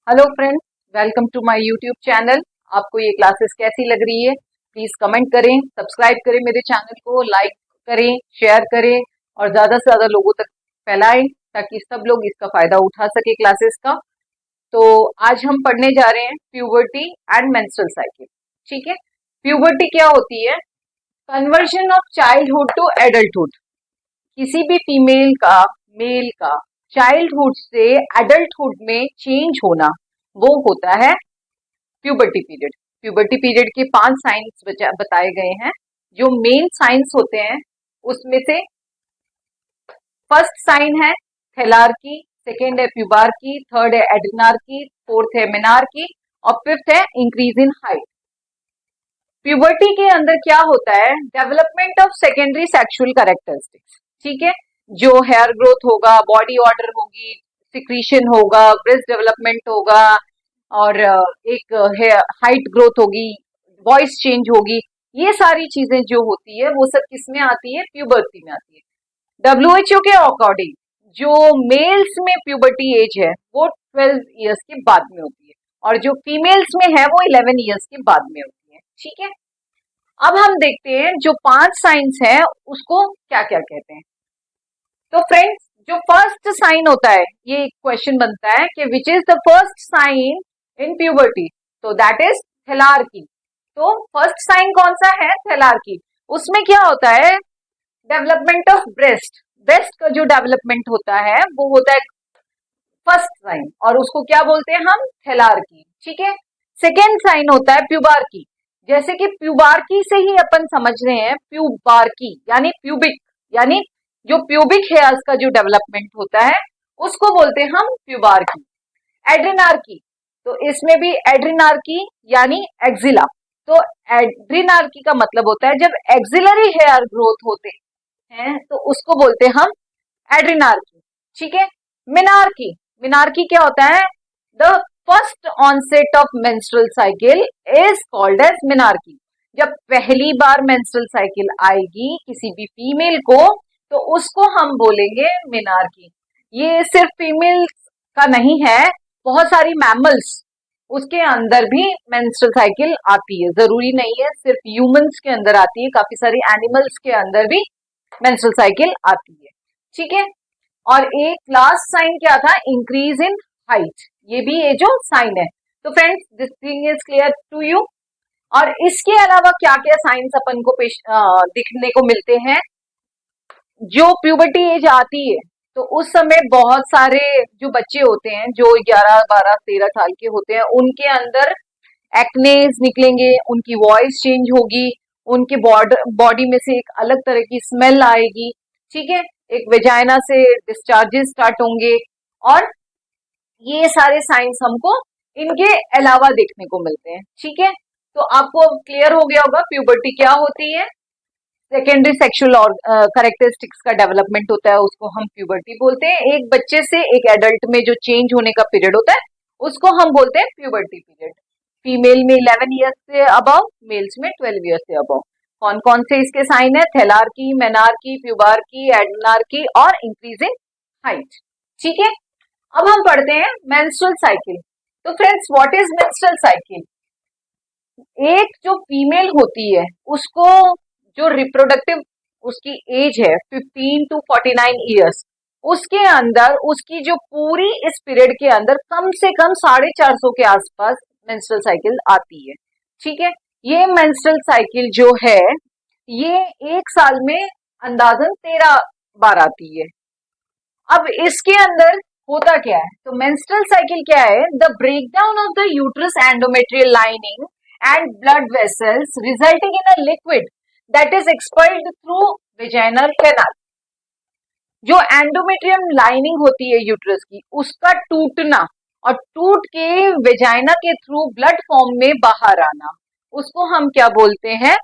Hello friends, welcome to my YouTube channel. आपको ये classes कैसी लग रही है? प्लीज कमेंट करें, सब्सक्राइब करें मेरे चैनल को, लाइक करें, शेयर करें और ज्यादा से ज्यादा लोगों तक फैलाएं ताकि सब लोग इसका फायदा उठा सके क्लासेस का। तो आज हम पढ़ने जा रहे हैं प्यूबर्टी एंड मेंस्ट्रुअल साइकिल। ठीक है, प्यूबर्टी क्या होती है? Conversion of childhood to adulthood. किसी भी फीमेल का, मेल का चाइल्डहुड से एडल्टहुड में चेंज होना, वो होता है प्यूबर्टी पीरियड। प्यूबर्टी पीरियड के 5 साइंस बताए गए हैं। जो मेन साइंस होते हैं उसमें से फर्स्ट साइन है थैलार्की, सेकेंड है प्यूबार्की, थर्ड है एड्रिनार्की, फोर्थ है मेनार्की और फिफ्थ है इंक्रीज इन हाइट। प्यूबर्टी के अंदर क्या होता है? Development of secondary sexual characteristics. ठीक है, जो हेयर ग्रोथ होगा, बॉडी ऑर्डर होगी, सिक्रीशन होगा, ब्रेस्ट डेवलपमेंट होगा और एक हाइट ग्रोथ होगी, वॉइस चेंज होगी। ये सारी चीजें जो होती है वो सब किसमें आती है? प्यूबर्टी में आती है। WHO के अकॉर्डिंग जो मेल्स में प्यूबर्टी एज है वो 12 इयर्स के बाद में होती है और जो फीमेल्स में है वो 11 इयर्स के बाद में होती है। ठीक है, अब हम देखते हैं जो 5 साइंस है उसको क्या क्या कहते हैं। तो फ्रेंड्स, जो फर्स्ट साइन होता है, ये एक क्वेश्चन बनता है कि which is the first sign in puberty? तो दैट इज थैलार्की। तो फर्स्ट साइन कौन सा है? थैलार्की। उसमें क्या होता है? Development of breast. ब्रेस्ट का जो डेवलपमेंट होता है वो होता है फर्स्ट साइन और उसको क्या बोलते हैं हम? थैलार्की। ठीक है, सेकेंड साइन होता है प्यूबार्की। जैसे कि प्यूबार्की से ही अपन समझ रहे हैं प्यूबार्की यानी प्यूबिक, यानी जो प्यूबिक हेयर्स का जो डेवलपमेंट होता है उसको बोलते हैं हम प्यूबार्की। एड्रिनार्की, तो इसमें भी एड्रिनार्की यानी एक्सिला। तो एड्रिनार्की का मतलब होता है जब एक्सिलरी हेयर ग्रोथ होते हैं तो उसको बोलते हैं हम एड्रिनार्की। ठीक है, मिनार्की। मिनार्की क्या होता है? The first onset of menstrual cycle is called as menarche. जब पहली बार मेंस्ट्रुअल साइकिल आएगी किसी भी फीमेल को तो उसको हम बोलेंगे मिनार्की। ये सिर्फ फीमेल का नहीं है, बहुत सारी मैमल्स उसके अंदर भी मेंस्ट्रुअल साइकिल आती है। जरूरी नहीं है सिर्फ ह्यूमंस के अंदर आती है, काफी सारी एनिमल्स के अंदर भी मेंस्ट्रुअल साइकिल आती है। ठीक है, और एक लास्ट साइन क्या था? Increase in height. ये भी ये जो साइन है। तो friends, this thing is clear to you. और इसके अलावा क्या क्या साइंस अपन को दिखने को मिलते हैं? जो प्यूबर्टी एज आती है तो उस समय बहुत सारे जो बच्चे होते हैं जो 11, 12, 13 साल के होते हैं उनके अंदर एक्नेस निकलेंगे, उनकी वॉइस चेंज होगी, उनके बॉडी में से एक अलग तरह की स्मेल आएगी। ठीक है, एक वेजाइना से डिस्चार्जेस स्टार्ट होंगे और ये सारे साइंस हमको इनके अलावा देखने को मिलते हैं। ठीक है, तो आपको क्लियर हो गया होगा प्यूबर्टी क्या होती है। सेकेंडरी सेक्सुअल और कैरेक्टरिस्टिक्स का डेवलपमेंट होता है उसको हम प्यूबर्टी बोलते हैं। एक बच्चे से एक एडल्ट में जो चेंज होने का पीरियड होता है उसको हम बोलते हैं प्यूबर्टी पीरियड। फीमेल में 11 ईयर्स से अबव, मेल्स में 12 ईयर्स से अबव। कौन कौन से इसके साइन है? थैलार्की, मेनार्की, प्यूबार्की, एड्रिनार्की और इंक्रीजिंग हाइट। ठीक है, अब हम पढ़ते हैं मेंस्ट्रुअल साइकिल। तो friends, what is menstrual cycle? एक जो फीमेल होती है उसको जो रिप्रोडक्टिव उसकी एज है 15 to 49 ईयर्स, उसके अंदर उसकी जो पूरी इस पीरियड के अंदर कम से कम 450 के आसपास मेंस्ट्रुअल साइकिल आती है। ठीक है, ये मेंस्ट्रुअल साइकिल जो है ये एक साल में अंदाजन 13 बार आती है। अब इसके अंदर होता क्या है? तो मेंस्ट्रुअल साइकिल क्या है? The breakdown of the uterus endometrial lining and blood vessels resulting in a liquid that is expelled through vaginal canal. जो एंडोमेट्रियम लाइनिंग होती है यूट्रस की, उसका टूटना और टूट के वेजाइना के थ्रू ब्लड फॉर्म में बाहर आना, उसको हम क्या बोलते हैं?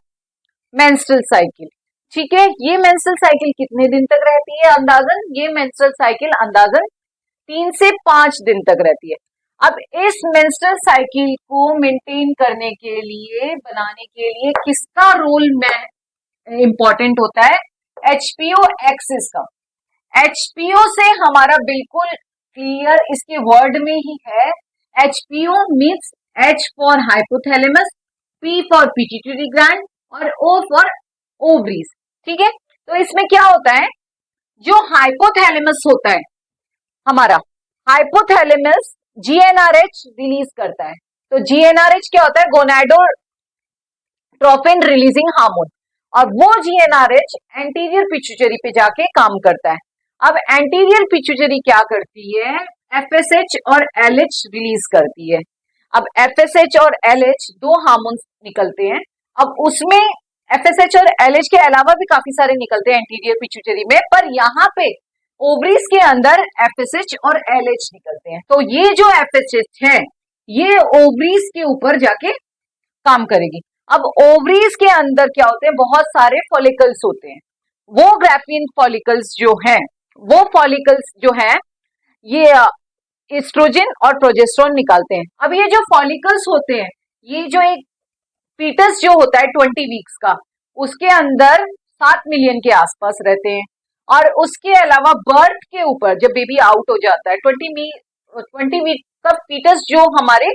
Menstrual cycle. ठीक है, ये मेंस्ट्रुअल साइकिल कितने दिन तक रहती है अंदाजन? ये मेंस्ट्रुअल साइकिल अंदाजन 3 से 5 दिन तक रहती है। अब इस मेंस्ट्रुअल साइकिल को मेंटेन करने के लिए, बनाने के लिए किसका रोल में इंपॉर्टेंट होता है? HPO एक्सिस का। HPO से हमारा बिल्कुल क्लियर इसके वर्ड में ही है HPO means H for hypothalamus, P for pituitary gland और O फॉर ओवरीज। ठीक है, तो इसमें क्या होता है, जो हाइपोथैलेमस होता है हमारा, हाइपोथैलेमस GnRH रिलीज करता है। तो GnRH क्या होता है, गोनाडोट्रोपिन रिलीजिंग हार्मोन, और वो GnRH एंटीरियर पिट्यूटरी पे जाके काम करता है। अब एंटीरियर पिट्यूटरी क्या करती है, FSH और LH रिलीज करती है। अब FSH और LH दो हार्मोन्स निकलते हैं। अब उसमें FSH और LH के अलावा भी काफी सारे निकलते हैं एंटीरियर पिट्यूटरी में, पर यहाँ पे ओवरीज के अंदर FSH और LH निकलते हैं। तो ये जो FSH है ये ओवरीज के ऊपर जाके काम करेगी। अब ओवरीज के अंदर क्या होते हैं, बहुत सारे फॉलिकल्स होते हैं। वो ग्राफियन फॉलिकल्स जो हैं, वो फॉलिकल्स जो हैं ये एस्ट्रोजन और प्रोजेस्टेरोन निकालते हैं। अब ये जो फॉलिकल्स होते हैं, ये जो एक फीटस जो होता है 20 वीक्स का, उसके अंदर 7 मिलियन के आसपास रहते हैं। और उसके अलावा बर्थ के ऊपर जब बेबी आउट हो जाता है, 20 वीक का फीटस जो हमारे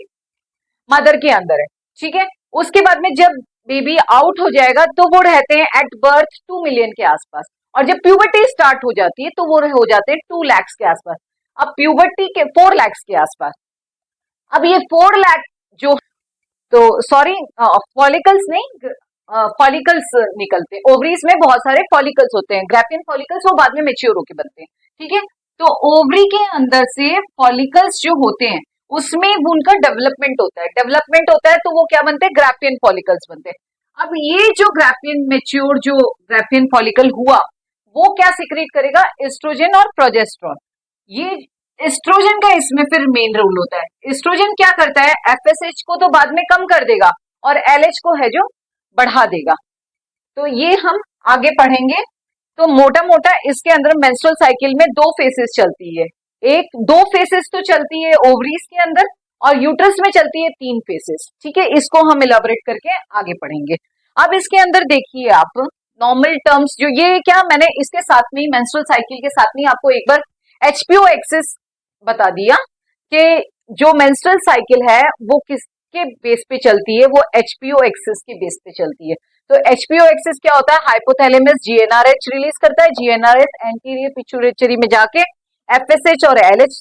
मदर के अंदर है, ठीक है, उसके बाद में जब बेबी आउट हो जाएगा तो वो रहते हैं एट बर्थ 2 मिलियन के आसपास, और जब प्यूबर्टी स्टार्ट हो जाती है तो वो हो जाते हैं 2 लाख के आसपास। अब प्यूबर्टी के 4 लाख के आसपास। अब ये 4 लाख जो, तो सॉरी फॉलिकल्स नहीं, फॉलिकल्स निकलते हैं ओवरीज में, बहुत सारे फॉलिकल्स होते हैं, ग्रैफियन फॉलिकल्स, वो बाद में मेच्योर होके बनते हैं। ठीक है, तो ओवरी के अंदर से फॉलिकल्स जो होते हैं उसमें उनका डेवलपमेंट होता है, डेवलपमेंट होता है तो वो क्या बनते हैं, ग्रैफियन फॉलिकल्स बनते हैं। अब ये जो ग्रैफियन मेच्योर जो ग्रैफियन फॉलिकल हुआ वो क्या सिक्रीट करेगा, एस्ट्रोजन और प्रोजेस्टेरोन। ये एस्ट्रोजन का इसमें फिर मेन रोल होता है। एस्ट्रोजन क्या करता है, एफएसएच को तो बाद में कम कर देगा और एलएच को है जो बढ़ा देगा। तो ये हम आगे पढ़ेंगे। तो मोटा मोटा इसके अंदर मेंस्ट्रुअल साइकिल में 2 फेसेस चलती है, एक 2 फेसेस तो चलती है ओवरीज के अंदर, और यूट्रस में चलती है 3 फेसेस। ठीक है, इसको हम इलाबोरेट करके आगे पढ़ेंगे। अब इसके अंदर देखिए आप नॉर्मल टर्म्स जो, ये क्या मैंने इसके साथ में मेंस्ट्रुअल साइकिल के साथ में आपको एक बार एचपीओ एक्सिस बता दिया कि जो मेंस्ट्रुअल साइकिल है वो किसके बेस पे चलती है, वो एचपीओ एक्सिस के बेस पे चलती है। तो एचपीओ एक्सिस क्या होता है, हाइपोथैलेमस जीएनआरएच रिलीज करता है, जीएनआरएच एंटीरियर पिट्यूटरी में जाके एफएसएच और एलएच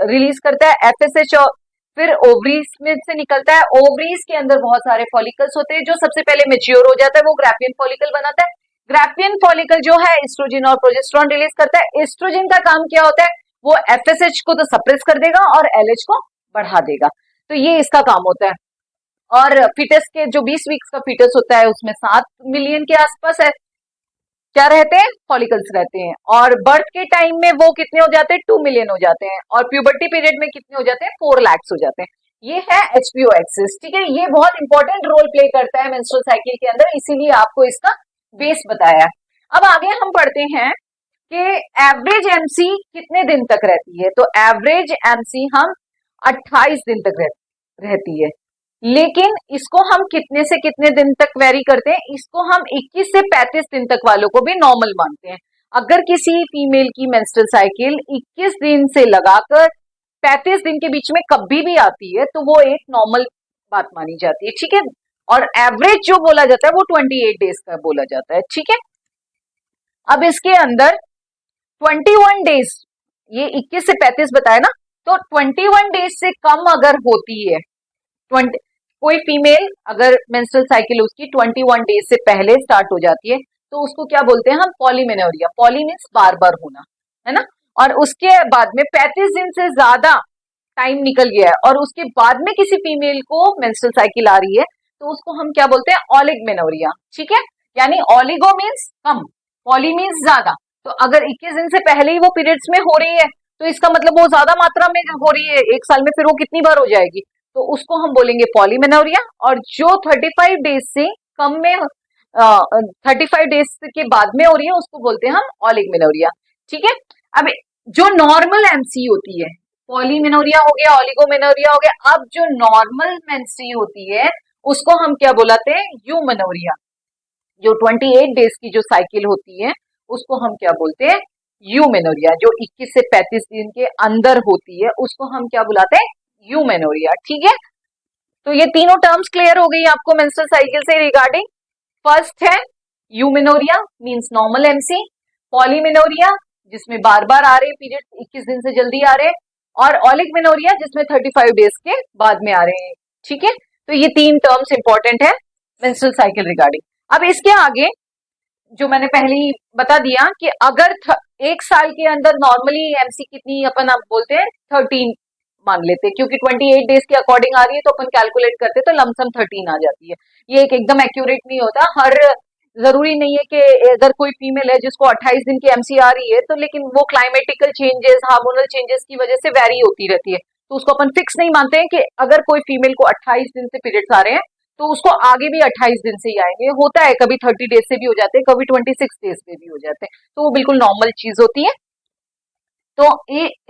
रिलीज करता है, एफएसएच और फिर ओवरीज में से निकलता है। ओवरीज के अंदर बहुत सारे फॉलिकल्स होते हैं, जो सबसे पहले मेच्योर हो जाता है वो ग्रैफियन फॉलिकल बनाता है। ग्रैफियन फॉलिकल जो है एस्ट्रोजन और प्रोजेस्टेरोन रिलीज करता है। एस्ट्रोजन का काम क्या होता है, वो एफएसएच को तो सप्रेस कर देगा और एलएच को बढ़ा देगा। तो ये इसका काम होता है। और फीटस के जो 20 वीक्स का फीटस होता है उसमें 7 मिलियन के आसपास है क्या रहते हैं, फॉलिकल्स रहते हैं। और बर्थ के टाइम में वो कितने हो जाते हैं, 2 मिलियन हो जाते हैं, और प्यूबर्टी पीरियड में कितने हो जाते हैं, 4 लाख हो जाते हैं। ये है एचपीओ एक्सिस। ठीक है, ये बहुत इंपॉर्टेंट रोल प्ले करता है मेंस्ट्रुअल साइकिल के अंदर, इसीलिए आपको इसका बेस बताया। अब आगे हम पढ़ते हैं कि एवरेज एमसी कितने दिन तक रहती है। तो एवरेज एमसी हम 28 दिन तक रहती है, लेकिन इसको हम कितने से कितने दिन तक वेरी करते हैं, इसको हम 21 से 35 दिन तक वालों को भी नॉर्मल मानते हैं। अगर किसी फीमेल की मेंस्ट्रुअल साइकिल 21 दिन से लगाकर 35 दिन के बीच में कभी भी आती है तो वो एक नॉर्मल बात मानी जाती है। ठीक है, और एवरेज जो बोला जाता है वो 28 डेज का बोला जाता है। ठीक है, अब इसके अंदर 21 डेज, ये 21 से 35 बताया ना, तो 21 डेज से कम अगर होती है, 20 कोई फीमेल अगर मेंस्ट्रुअल साइकिल उसकी 21 डेज से पहले स्टार्ट हो जाती है तो उसको क्या बोलते हैं हम, पॉलीमेनोरिया। पॉली मीन्स बार बार होना, है ना। और उसके बाद में 35 दिन से ज्यादा टाइम निकल गया है और उसके बाद में किसी फीमेल को मेंस्ट्रुअल साइकिल आ रही है तो उसको हम क्या बोलते हैं, ऑलिगमेनोरिया। ठीक है, यानी ऑलिगो मीन्स कम, पॉली मीन्स ज्यादा। तो अगर 21 दिन से पहले ही वो पीरियड्स में हो रही है तो इसका मतलब वो ज्यादा मात्रा में हो रही है एक साल में, फिर वो कितनी बार हो जाएगी, तो उसको हम बोलेंगे पॉलीमेनोरिया। और जो 35 डेज से कम में 35 डेज के बाद में हो रही है उसको बोलते हैं हम ऑलिगमेनोरिया। ठीक है, अब जो नॉर्मल एमसी होती है, पॉलीमेनोरिया हो गया, ऑलिगोमेनोरिया हो गया, अब जो नॉर्मल मेंस्ट्री होती है उसको हम क्या बुलाते हैं, यूमेनोरिया। जो 28 डेज की जो साइकिल होती है उसको हम क्या बोलते हैं, यूमेनोरिया। जो 21 से 35 दिन के अंदर होती है उसको हम क्या बुलाते हैं, यूमेनोरिया। ठीक है, तो ये तीनों टर्म्स क्लियर हो गई आपको मेंस्ट्रुअल साइकिल से रिगार्डिंग। फर्स्ट है यूमेनोरिया मींस नॉर्मल एमसी, पॉलीमेनोरिया जिसमें बार बार आ रहे पीरियड, 21 दिन से जल्दी आ रहे, और ओलिगमेनोरिया जिसमें 35 डेज के बाद में आ रहे हैं। ठीक है, तो ये तीन टर्म्स इंपॉर्टेंट है मेंस्ट्रुअल साइकिल रिगार्डिंग। अब इसके आगे जो मैंने पहले ही बता दिया कि अगर एक साल के अंदर नॉर्मली एमसी कितनी अपन आप बोलते हैं 13 मान लेते हैं, क्योंकि 28 डेज के अकॉर्डिंग आ रही है तो अपन कैलकुलेट करते तो लमसम 13 आ जाती है। ये एकदम एक्यूरेट नहीं होता, हर जरूरी नहीं है कि अगर कोई फीमेल है जिसको 28 दिन की एमसी आ रही है तो लेकिन वो क्लाइमेटिकल चेंजेस हार्मोनल चेंजेस की वजह से वेरी होती रहती है, तो उसको अपन फिक्स नहीं मानते हैं कि अगर कोई फीमेल को 28 दिन से पीरियड्स आ रहे हैं तो उसको आगे भी 28 दिन से ही आएंगे। होता है कभी 30 डेज से भी हो जाते हैं, कभी 26 डेज से भी हो जाते हैं, तो वो बिल्कुल नॉर्मल चीज होती है। तो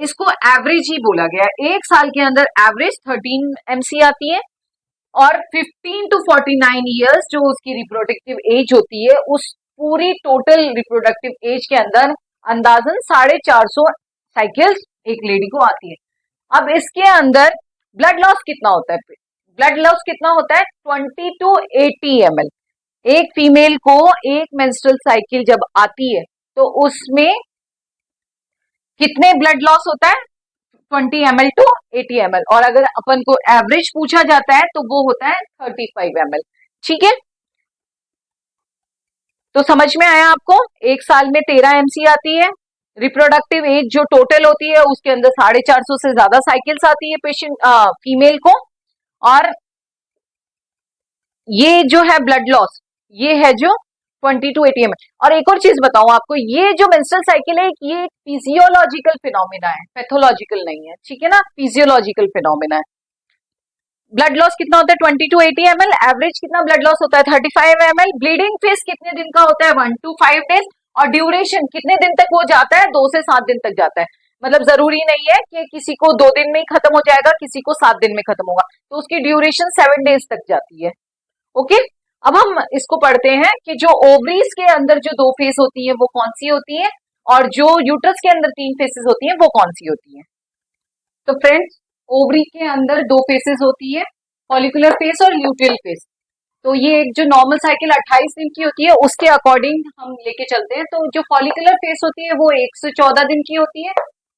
इसको एवरेज ही बोला गया है, एक साल के अंदर एवरेज 13 एमसी आती है, और 15 टू 49 ईयर्स जो उसकी रिप्रोडक्टिव एज होती है, उस पूरी टोटल रिप्रोडक्टिव एज के अंदर अंदाजन 450 साइकिल्स एक लेडी को आती है। अब इसके अंदर ब्लड लॉस कितना होता है? ब्लड लॉस कितना होता है? 20 टू 80 ml। एक फीमेल को एक मेंस्ट्रुअल साइकिल जब आती है तो उसमें कितने ब्लड लॉस होता है? 20 ml टू 80 ml, और अगर अपन को एवरेज पूछा जाता है तो वो होता है 35 ml। ठीक है, तो समझ में आया आपको? एक साल में 13 एमसी आती है, रिप्रोडक्टिव एज जो टोटल होती है उसके अंदर 450 से ज्यादा साइकिल्स आती है पेशेंट फीमेल को, और ये जो है ब्लड लॉस ये है जो 20 टू 80 ml। और एक और चीज बताऊं आपको, ये जो मेंस्ट्रुअल साइकिल है ये फिजियोलॉजिकल फिनोमिना है, पैथोलॉजिकल नहीं है। ठीक है ना, फिजियोलॉजिकल फिनोमिना है। ब्लड लॉस कितना होता है? 20 टू 80 ml। एवरेज कितना ब्लड लॉस होता है? 35 ml। ब्लीडिंग फेज कितने दिन का होता है? 1 टू 5 डेज। और ड्यूरेशन कितने दिन तक वो जाता है? 2 से 7 दिन तक जाता है। मतलब जरूरी नहीं है कि किसी को 2 दिन में ही खत्म हो जाएगा, किसी को 7 दिन में खत्म होगा, तो उसकी ड्यूरेशन 7 डेज तक जाती है। ओके, अब हम इसको पढ़ते हैं कि जो ओवरीज के अंदर जो 2 फेस होती है वो कौन सी होती है, और जो यूट्रस के अंदर 3 फेसेस होती है वो कौन सी होती है। तो फ्रेंड्स, ओवरी के अंदर 2 फेसेस होती है, फॉलिकुलर फेस और ल्यूटियल फेस। तो ये जो नॉर्मल साइकिल 28 दिन की होती है उसके अकॉर्डिंग हम लेके चलते हैं, तो जो फॉलिकुलर फेस होती है वो 1 से 14 दिन की होती है,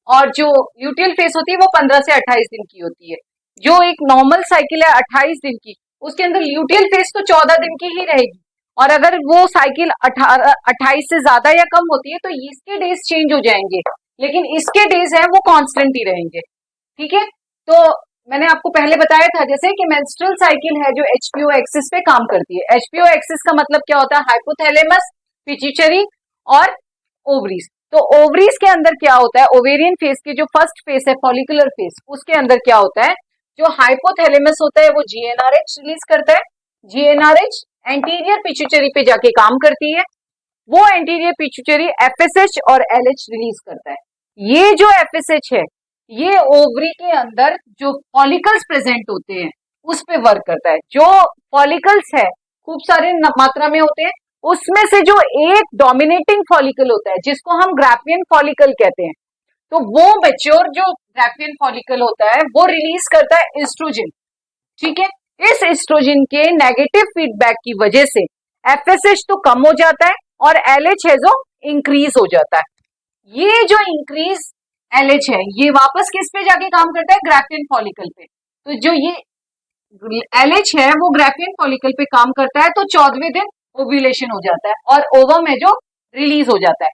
और जो ल्यूटियल फेस होती है वो 15 से 28 दिन की होती है। जो एक नॉर्मल साइकिल है 28 दिन की, उसके अंदर ल्यूटियल फेस तो 14 दिन की ही रहेगी, और अगर वो साइकिल 28 से ज्यादा या कम होती है तो इसके डेज चेंज हो जाएंगे, लेकिन इसके डेज है वो कांस्टेंट ही रहेंगे। ठीक है, तो मैंने आपको पहले बताया था जैसे कि मेंस्ट्रुअल साइकिल है जो एचपीओ एक्सिस पे काम करती है। एचपीओ एक्सिस का मतलब क्या होता है? हाइपोथैलेमस, पिट्यूटरी और ओवरीज। तो ओवरीज के अंदर क्या होता है? ओवेरियन फेस के जो फर्स्ट फेस है फॉलिकुलर फेस, उसके अंदर क्या होता है? जो हाइपोथैलेमस होता है वो जीएनआरएच रिलीज करता है। जीएनआरएच एंटीरियर पिट्यूटरी पे जाके काम करती है, वो एंटीरियर पिट्यूटरी एफएसएच और एलएच रिलीज करता है। ये जो एफएसएच है ये ओवरी के अंदर जो फॉलिकल्स प्रेजेंट होते हैं उस पे वर्क करता है। जो फॉलिकल्स है खूब सारे मात्रा में होते हैं, उसमें से जो एक डोमिनेटिंग फॉलिकल होता है जिसको हम ग्राफियन फॉलिकल कहते हैं, तो वो मैच्योर जो ग्राफियन फॉलिकल होता है वो रिलीज करता है एस्ट्रोजन। ठीक है, इस एस्ट्रोजन के नेगेटिव फीडबैक की वजह से एफएसएच तो कम हो जाता है और एलएच है जो इंक्रीज हो जाता है। ये जो इंक्रीज एलएच है ये वापस किस पे जाके काम करता है? ग्राफियन फॉलिकल पे। तो जो ये एलएच है वो ग्राफियन फॉलिकल पे काम करता है, तो 14वें दिन ओव्यूलेशन हो जाता है और ओवम है जो रिलीज हो जाता है।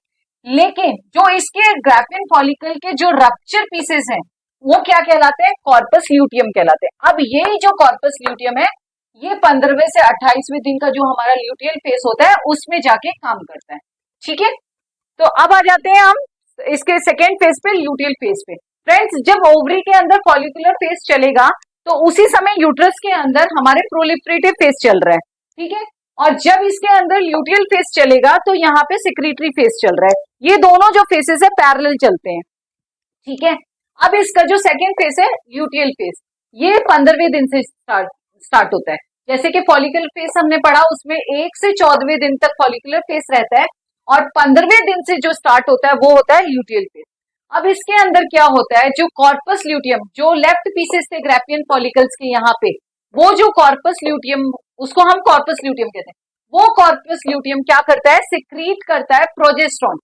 लेकिन जो इसके ग्राफियन फॉलिकल के जो रप्चर पीसेस हैं वो क्या कहलाते हैं? कॉर्पस ल्यूटियम कहलाते हैं। अब ये जो कॉर्पस ल्यूटियम है ये 15वें से 28वें दिन का जो हमारा ल्यूटियल फेस होता है उसमें जाके काम करता है। ठीक है, तो अब आ जाते हैं हम इसके सेकेंड फेज पे, ल्यूटियल फेज पे। फ्रेंड्स, जब ओवरी के अंदर फॉलिकुलर फेज चलेगा तो उसी समय यूट्रस के अंदर हमारे प्रोलिफरेटिव फेज चल रहा है। ठीक है, और जब इसके अंदर ल्यूटियल फेज चलेगा तो यहाँ पे सिक्रीटरी फेज चल रहा है। ये दोनों जो फेसेस है पैरेलल चलते हैं। ठीक है, अब इसका जो सेकेंड फेज है ल्यूटियल फेज, ये 15वें दिन से स्टार्ट होता है। जैसे कि फॉलिकुलर फेज हमने पढ़ा उसमें 1 से 14वें दिन तक फॉलिकुलर फेज रहता है, और 15वें दिन से जो स्टार्ट होता है वो होता है ल्यूटियल फेज। अब इसके अंदर क्या होता है, जो कॉर्पस ल्यूटियम, जो लेफ्ट पीसेस थे ग्रैफियन फॉलिकल्स के यहाँ पे, वो जो कॉर्पस ल्यूटियम, उसको हम कॉर्पस ल्यूटियम कहते हैं, वो कॉर्पस ल्यूटियम क्या करता है, सिक्रीट करता है प्रोजेस्ट्रॉन।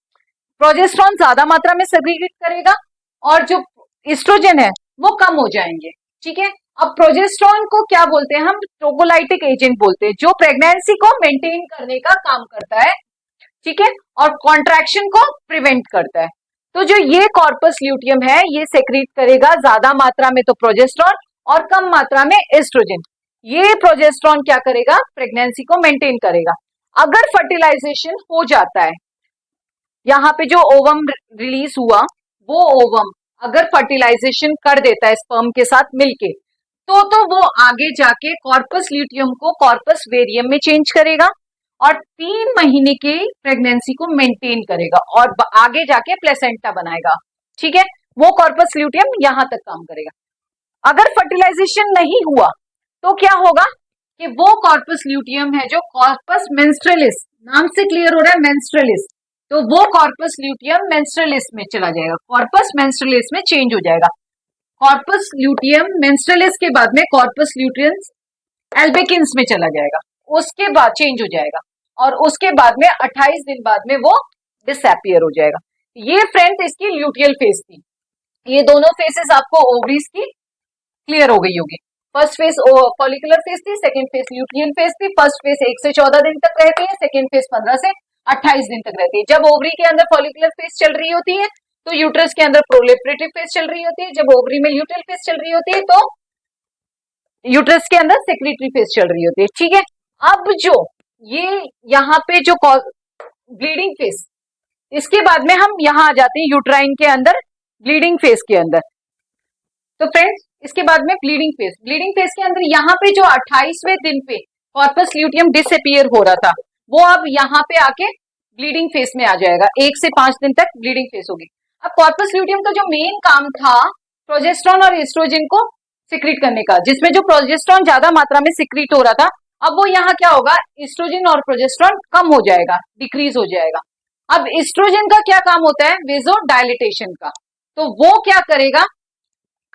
प्रोजेस्ट्रॉन ज्यादा मात्रा में सिक्रीट करेगा और जो एस्ट्रोजन है वो कम हो जाएंगे। ठीक है, अब प्रोजेस्ट्रॉन को क्या बोलते हैं हम, ट्रोपोलाइटिक एजेंट बोलते हैं, जो प्रेगनेंसी को मेंटेन करने का काम करता है। ठीक है, और कॉन्ट्रैक्शन को प्रिवेंट करता है। तो जो ये कॉर्पस ल्यूटियम है ये सेक्रीट करेगा ज्यादा मात्रा में तो प्रोजेस्ट्रॉन और कम मात्रा में एस्ट्रोजन। ये प्रोजेस्ट्रॉन क्या करेगा, प्रेगनेंसी को मेंटेन करेगा। अगर फर्टिलाइजेशन हो जाता है, यहाँ पे जो ओवम रिलीज हुआ, वो ओवम अगर फर्टिलाइजेशन कर देता है स्पर्म के साथ मिलके, तो वो आगे जाके कॉर्पस ल्यूटियम को कॉर्पस वेरियम में चेंज करेगा और 3 महीने की प्रेगनेंसी को मेंटेन करेगा और आगे जाके प्लेसेंटा बनाएगा। ठीक है, वो कॉर्पस ल्यूटियम यहां तक काम करेगा। अगर फर्टिलाइजेशन नहीं हुआ तो क्या होगा कि वो कॉर्पस ल्यूटियम है जो कॉर्पस मेंस्ट्रुअलिस, नाम से क्लियर हो रहा है मेंस्ट्रुअलिस, तो वो कॉर्पस ल्यूटियम मेंस्ट्रुअलिस में चला जाएगा, कॉर्पस मेंस्ट्रुअलिस में चेंज हो जाएगा। कॉर्पस ल्यूटियम मेंस्ट्रुअलिस के बाद में कॉर्पस ल्यूटियम एल्बिकिंस में चला जाएगा, उसके बाद चेंज हो जाएगा और उसके बाद में 28 दिन बाद में वो डिसअपियर हो जाएगा। ये फ्रेंड इसकी ल्यूटियल फेज थी। ये दोनों फेसेस आपको ओवरीज की क्लियर हो गई होगी। फर्स्ट फेज फॉलिकुलर फेज थी, सेकंड फेज ल्यूटियल फेज थी। फर्स्ट फेज 1 से 14 दिन तक रहती है, सेकंड फेज 15 से 28 दिन तक रहती है। जब ओवरी के अंदर फॉलिकुलर फेज चल रही होती है तो यूट्रस के अंदर प्रोलिफरेटिव फेज चल रही होती है। जब ओवरी में ल्यूटियल फेज चल रही होती है तो यूट्रस के अंदर सेक्रेटरी फेज चल रही होती है। ठीक है, अब जो ये यहाँ पे जो ब्लीडिंग फेज, इसके बाद में हम यहाँ आ जाते हैं यूट्राइन के अंदर ब्लीडिंग फेज के अंदर। तो फ्रेंड्स इसके बाद में ब्लीडिंग फेज के अंदर यहाँ पे जो 28वें दिन पे कॉर्पस ल्यूटियम डिसअपियर हो रहा था, वो अब यहाँ पे आके ब्लीडिंग फेज में आ जाएगा। 1 से 5 दिन तक ब्लीडिंग फेज होगी। अब कॉर्पस ल्यूटियम का जो मेन काम था प्रोजेस्ट्रॉन और एस्ट्रोजन को सिक्रीट करने का, जिसमें जो प्रोजेस्ट्रॉन ज्यादा मात्रा में सिक्रीट हो रहा था, अब वो यहाँ क्या होगा, एस्ट्रोजन और प्रोजेस्ट्रॉन कम हो जाएगा, डिक्रीज हो जाएगा। अब एस्ट्रोजन का क्या काम होता है, वेजोडाइलेटेशन का, तो वो क्या करेगा,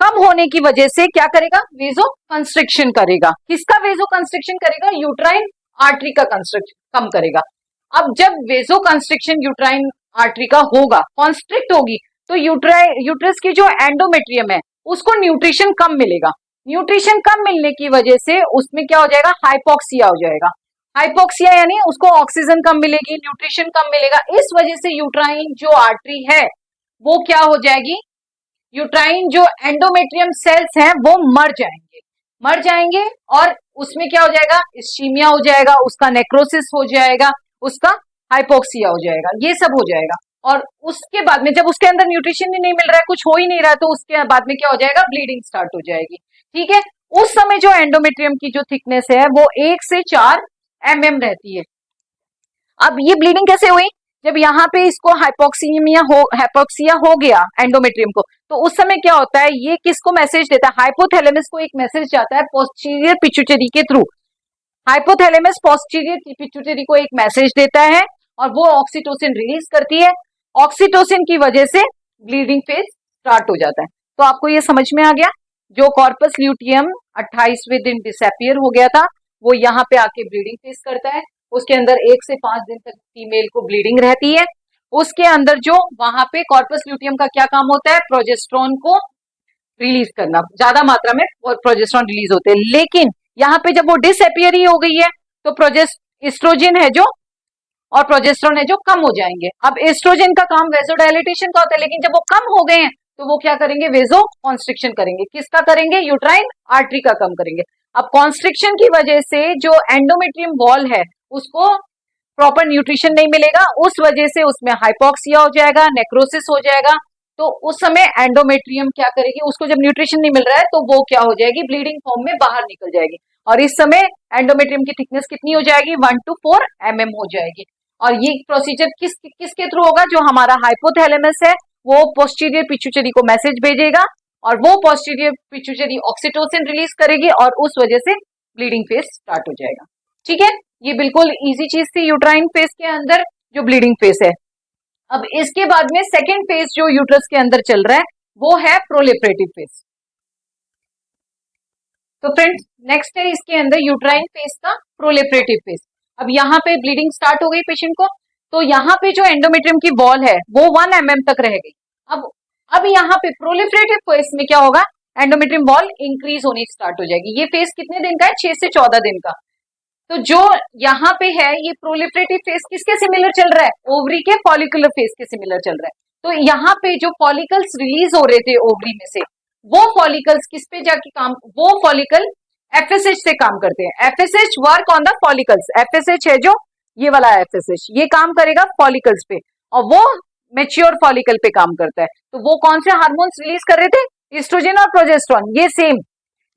कम होने की वजह से क्या करेगा, वेजो कंस्ट्रिक्शन करेगा। किसका वेजो कंस्ट्रिक्शन करेगा, यूट्राइन आर्टरी का कंस्ट्रिक्शन कम करेगा। अब जब वेजो कंस्ट्रिक्शन यूट्राइन आर्टरी का होगा, कॉन्स्ट्रिक्ट होगी, तो यूट्रस की जो एंडोमेट्रियम है उसको न्यूट्रिशन कम मिलेगा। न्यूट्रिशन कम मिलने की वजह से उसमें क्या हो जाएगा, हाइपोक्सिया हो जाएगा। हाइपोक्सिया यानी उसको ऑक्सीजन कम मिलेगी, न्यूट्रिशन कम मिलेगा। इस वजह से यूट्राइन जो आर्टरी है वो क्या हो जाएगी, यूट्राइन जो एंडोमेट्रियम सेल्स हैं वो मर जाएंगे और उसमें क्या हो जाएगा, इस्कीमिया हो जाएगा, उसका नेक्रोसिस हो जाएगा, उसका हाइपोक्सिया हो जाएगा, ये सब हो जाएगा। और उसके बाद में जब उसके अंदर न्यूट्रिशन ही नहीं मिल रहा है, कुछ हो ही नहीं रहा है, तो उसके बाद में क्या हो जाएगा, ब्लीडिंग स्टार्ट हो जाएगी। ठीक है, उस समय जो एंडोमेट्रियम की जो थिकनेस है वो 1 से 4 mm रहती है। अब ये ब्लीडिंग कैसे हुई, जब यहाँ पे इसको हाइपोक्सिया हो गया एंडोमेट्रियम को, तो उस समय क्या होता है, ये किसको मैसेज देता है, हाइपोथैलेमस को एक मैसेज जाता है पोस्टीरियर पिट्यूटरी के थ्रू। हाइपोथैलेमस पोस्टीरियर पिट्यूटरी को एक मैसेज देता है और वो ऑक्सीटोसिन रिलीज करती है। ऑक्सीटोसिन की वजह से ब्लीडिंग फेज स्टार्ट हो जाता है। तो आपको ये समझ में आ गया, जो कॉर्पस ल्यूटियम 28वें दिन डिसअपियर हो गया था, वो यहाँ पे आके ब्लीडिंग फेस करता है। उसके अंदर 1 से 5 दिन तक फीमेल को ब्लीडिंग रहती है। उसके अंदर जो वहां पे कॉर्पस ल्यूटियम का क्या काम होता है, प्रोजेस्ट्रॉन को रिलीज करना, ज्यादा मात्रा में प्रोजेस्ट्रॉन रिलीज होते हैं। लेकिन यहाँ पे जब वो डिसअपियर ही हो गई है तो एस्ट्रोजन है जो और प्रोजेस्ट्रॉन है जो कम हो जाएंगे। अब एस्ट्रोजन का काम वेजोडाइलेटेशन का होता है, लेकिन जब वो कम हो गए हैं तो वो क्या करेंगे, वेजो कॉन्स्ट्रिक्शन करेंगे। किसका करेंगे, यूट्राइन आर्टरी का कम करेंगे। अब कॉन्स्ट्रिक्शन की वजह से जो एंडोमेट्रियम वॉल है उसको प्रॉपर न्यूट्रिशन नहीं मिलेगा, उस वजह से उसमें हाइपोक्सिया हो जाएगा, नेक्रोसिस हो जाएगा। तो उस समय एंडोमेट्रियम क्या करेगी, उसको जब न्यूट्रिशन नहीं मिल रहा है तो वो क्या हो जाएगी, ब्लीडिंग फॉर्म में बाहर निकल जाएगी। और इस समय एंडोमेट्रियम की थिकनेस कितनी हो जाएगी, 1 to 4 mm हो जाएगी। और ये प्रोसीजर किसके थ्रू होगा, जो हमारा हाइपोथैलेमस है वो पोस्टीरियर पिट्यूटरी को मैसेज भेजेगा और वो पोस्टीरियर पिट्यूटरी ऑक्सीटोसिन रिलीज करेगी और उस वजह से ब्लीडिंग फेज स्टार्ट हो जाएगा। ठीक है, ये बिल्कुल इजी चीज थी यूट्राइन फेज के अंदर जो ब्लीडिंग फेज है। अब इसके बाद में सेकेंड फेज जो यूट्रस के अंदर चल रहा है वो है प्रोलिफरेटिव फेज। तो फ्रेंड्स नेक्स्ट है इसके अंदर यूट्राइन फेज का प्रोलिफरेटिव फेज। अब यहाँ पे ब्लीडिंग स्टार्ट हो गई पेशेंट को, तो यहाँ पे जो एंडोमेट्रियम की वॉल है वो 1 mm तक रह गई। अब यहाँ पे प्रोलिफरेटिव फेज में क्या होगा, एंडोमेट्रियम वॉल इंक्रीज होनी स्टार्ट हो जाएगी। ये फेज कितने दिन का है, 6 से 14 दिन का। तो जो यहाँ पे है ये प्रोलिफरेटिव फेज किसके सिमिलर चल रहा है, ओवरी के फॉलिकुलर फेज के सिमिलर चल रहा है। तो यहाँ पे जो फॉलिकल्स रिलीज हो रहे थे ओवरी में से, वो फॉलिकल्स किस पे जाके काम, वो फॉलिकल एफएसएच से काम करते हैं। FSH work on the follicles, FSH है जो ये वाला एफएसएच, ये काम करेगा फॉलिकल्स पे और वो मेच्योर फॉलिकल पे काम करता है। तो वो कौन से हार्मोन्स रिलीज कर रहे थे, ईस्ट्रोजन और प्रोजेस्टेरोन, ये सेम,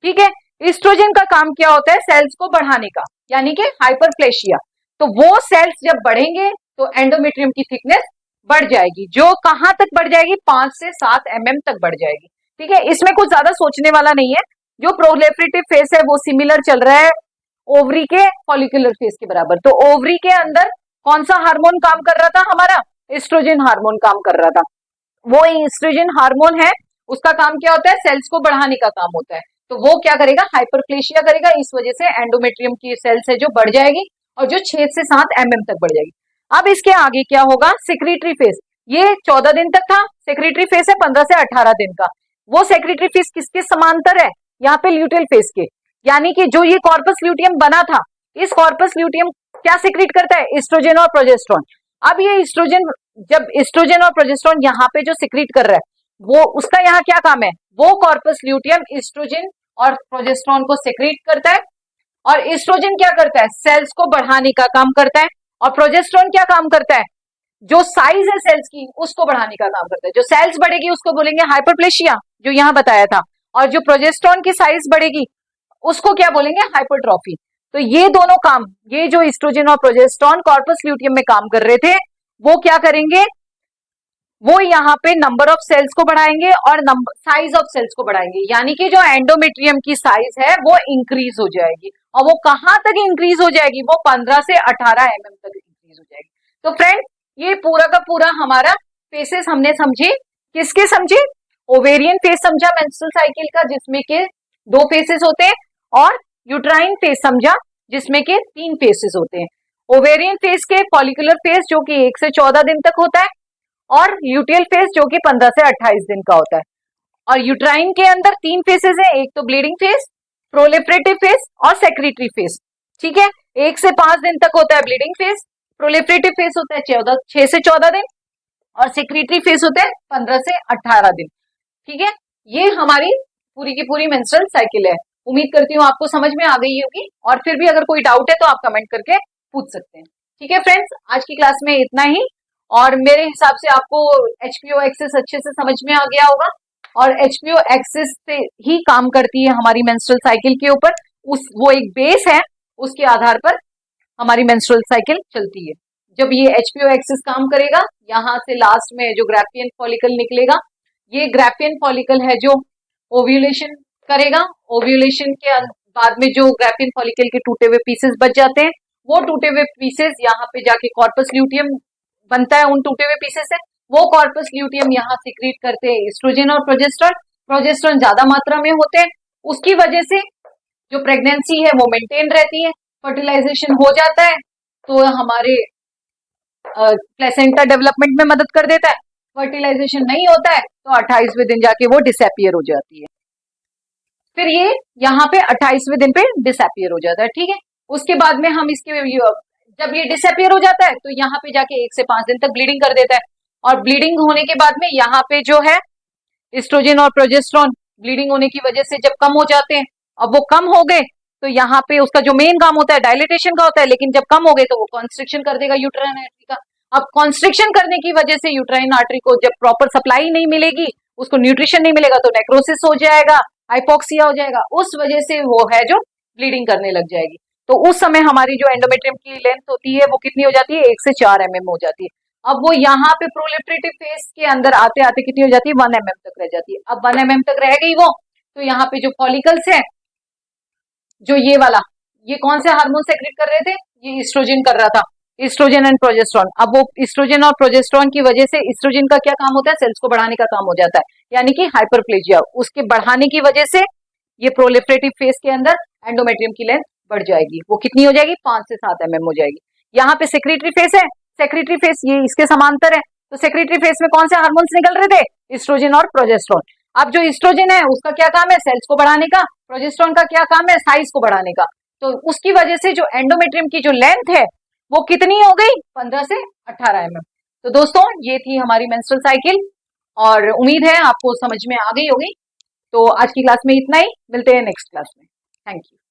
ठीक है। ईस्ट्रोजन का काम क्या होता है, सेल्स को बढ़ाने का, यानी कि हाइपरप्लेशिया। तो वो सेल्स जब बढ़ेंगे तो एंडोमेट्रियम की थिकनेस बढ़ जाएगी, जो कहां तक बढ़ जाएगी, 5 से 7 mm तक बढ़ जाएगी, ठीक है। इसमें कुछ ज्यादा सोचने वाला नहीं है। जो प्रोलिफरेटिव फेज है वो सिमिलर चल रहा है ओवरी के फॉलिकुलर फेज के बराबर। तो ओवरी के अंदर कौन सा हार्मोन काम कर रहा था, हमारा एस्ट्रोजन हार्मोन काम कर रहा था। वो एस्ट्रोजन हार्मोन है, उसका काम क्या होता है, सेल्स को बढ़ाने का काम होता है। तो वो क्या करेगा, हाइपरप्लेशिया करेगा, इस वजह से एंडोमेट्रियम की सेल्स है जो बढ़ जाएगी और जो 6 से 7 mm तक बढ़ जाएगी। अब इसके आगे क्या होगा, सेक्रेटरी फेज। ये 14 दिन तक था, सेक्रेटरी फेज है 15 से 18 दिन का। वो सेक्रेटरी फेज किसके समांतर है, यहाँ पे ल्यूटेल फेज के, यानी कि जो ये कॉर्पस ल्यूटियम बना था, इस कॉर्पस ल्यूटियम क्या सिक्रीट करता है, एस्ट्रोजन और प्रोजेस्टेरोन। अब ये एस्ट्रोजन, जब एस्ट्रोजन और प्रोजेस्टेरोन यहाँ पे जो सिक्रीट कर रहा है, वो उसका यहाँ क्या काम है, वो कॉर्पस ल्यूटियम एस्ट्रोजन और प्रोजेस्टेरोन को सिक्रीट करता है। और एस्ट्रोजन क्या करता है, सेल्स को बढ़ाने का काम करता है, और प्रोजेस्टेरोन क्या काम करता है, जो साइज है सेल्स की उसको बढ़ाने का काम करता है। जो सेल्स बढ़ेगी उसको बोलेंगे हाइपरप्लेशिया, जो यहाँ बताया था, और जो प्रोजेस्टेरोन की साइज बढ़ेगी उसको क्या बोलेंगे, हाइपरट्रॉफी। तो ये दोनों काम, ये जो एस्ट्रोजन और प्रोजेस्टेरोन कॉर्पस ल्यूटियम में काम कर रहे थे, वो क्या करेंगे, वो यहाँ पे नंबर ऑफ सेल्स को बढ़ाएंगे और साइज ऑफ सेल्स को बढ़ाएंगे, यानी कि जो एंडोमेट्रियम की साइज है वो इंक्रीज हो जाएगी। और वो कहां तक इंक्रीज हो जाएगी, वो 15 से 18 mm तक इंक्रीज हो जाएगी। तो फ्रेंड ये पूरा का पूरा हमारा फेसेस हमने समझे, किसके समझे, ओवेरियन फेज समझा मेंस्ट्रुअल साइकिल का, जिसमें के 2 फेसेस होते हैं, और यूट्राइन फेज समझा जिसमें के 3 फेसेस होते हैं। ओवेरियन फेज के फॉलिकुलर फेज जो कि 1 से 14 दिन तक होता है, और ल्यूटियल फेज जो कि 15 से 28 दिन का होता है। और यूट्राइन के अंदर 3 फेसेस हैं, एक तो ब्लीडिंग फेज, प्रोलिफरेटिव फेज और सेक्रेटरी फेज, ठीक है। 1 से 5 दिन तक होता है ब्लीडिंग फेज, प्रोलिफरेटिव फेज होता है 6 से 14 दिन, और सेक्रेटरी फेज होता है 15 से 18 दिन, ठीक है। ये हमारी पूरी की पूरी मेंस्ट्रुअल साइकिल है। उम्मीद करती हूँ आपको समझ में आ गई होगी, और फिर भी अगर कोई डाउट है तो आप कमेंट करके पूछ सकते हैं, ठीक है फ्रेंड्स। आज की क्लास में इतना ही, और मेरे हिसाब से आपको एचपीओ एक्सिस अच्छे से समझ में आ गया होगा, और एचपीओ एक्सिस से ही काम करती है हमारी मेंस्ट्रुअल साइकिल के ऊपर, वो एक बेस है, उसके आधार पर हमारी मेंस्ट्रुअल साइकिल चलती है। जब ये एचपीओ एक्सिस काम करेगा, यहाँ से लास्ट में जो ग्राफियन फॉलिकल निकलेगा, ये ग्राफियन फॉलिकल है जो ओव्यूलेशन करेगा। ओव्यूलेशन के बाद में जो ग्राफियन फॉलिकल के टूटे हुए पीसेस बच जाते हैं, वो टूटे हुए पीसेस यहाँ पे जाके कॉर्पस ल्यूटियम बनता है उन टूटे हुए पीसेस से। वो कॉर्पस ल्यूटियम यहाँ सिक्रीट करते हैं एस्ट्रोजन और प्रोजेस्टेरोन, प्रोजेस्टेरोन ज्यादा मात्रा में होते हैं, उसकी वजह से जो प्रेगनेंसी है वो मेंटेन रहती है, फर्टिलाइजेशन हो जाता है, तो हमारे प्लेसेंटा डेवलपमेंट में मदद कर देता है। फर्टिलाइजेशन नहीं होता है तो 28वें दिन जाके वो डिसअपियर हो जाती है, फिर ये यहाँ पे 28वें दिन पे डिसअपियर हो जाता है, ठीक है। उसके बाद में हम इसके, जब ये डिसअपियर हो जाता है तो यहाँ पे जाके 1 से 5 दिन तक ब्लीडिंग कर देता है, और ब्लीडिंग होने के बाद में यहाँ पे जो है एस्ट्रोजन और प्रोजेस्टेरोन ब्लीडिंग होने की वजह से जब कम हो जाते हैं, अब वो कम हो गए तो यहाँ पे उसका जो मेन काम होता है डायलिटेशन का होता है, लेकिन जब कम हो गए तो वो कॉन्स्ट्रिक्शन कर देगा यूट्राइन आर्टरी का। अब कॉन्स्ट्रिक्शन करने की वजह से यूट्राइन आर्टरी को जब प्रॉपर सप्लाई नहीं मिलेगी, उसको न्यूट्रिशन नहीं मिलेगा, तो नेक्रोसिस हो जाएगा, हाइपोक्सिया हो जाएगा, उस वजह से वो है जो ब्लीडिंग करने लग जाएगी। तो उस समय हमारी जो एंडोमेट्रियम की लेंथ होती है वो कितनी हो जाती है, 1 से 4 mm हो जाती है। अब वो यहाँ पे प्रोलिफरेटिव फेज के अंदर आते आते कितनी हो जाती है, 1 mm तक रह जाती है। अब 1 mm तक रह गई वो, तो यहाँ पे जो फॉलिकल्स है, जो ये वाला, ये कौन से हार्मोन सेक्रेट कर रहे थे, ये एस्ट्रोजन कर रहा था, ईस्ट्रोजन एंड प्रोजेस्टेरॉन। अब वो ईस्ट्रोजन और प्रोजेस्टेरॉन की वजह से, ईस्ट्रोजन का क्या काम होता है, सेल्स को बढ़ाने का काम हो जाता है, यानी कि हाइपरप्लेजिया, उसके बढ़ाने की वजह से ये प्रोलिफरेटिव फेज के अंदर एंडोमेट्रियम की लेंथ बढ़ जाएगी। वो कितनी हो जाएगी, 5 से 7 mm हो जाएगी। यहाँ पे सेक्रेटरी फेज है, सेक्रेटरी फेज ये इसके समांतर है, तो सेक्रेटरी फेज में कौन से हार्मोन्स निकल रहे थे, ईस्ट्रोजन और प्रोजेस्टेरॉन। अब जो ईस्ट्रोजन है उसका क्या काम है, सेल्स को बढ़ाने का, प्रोजेस्टेरॉन का क्या काम है, साइज को बढ़ाने का। तो उसकी वजह से जो एंडोमेट्रियम की जो लेंथ है वो कितनी हो गई, 15 से 18 mm। तो दोस्तों ये थी हमारी मेंस्ट्रुअल साइकिल, और उम्मीद है आपको समझ में आ गई होगी। तो आज की क्लास में इतना ही, मिलते हैं नेक्स्ट क्लास में। Thank you.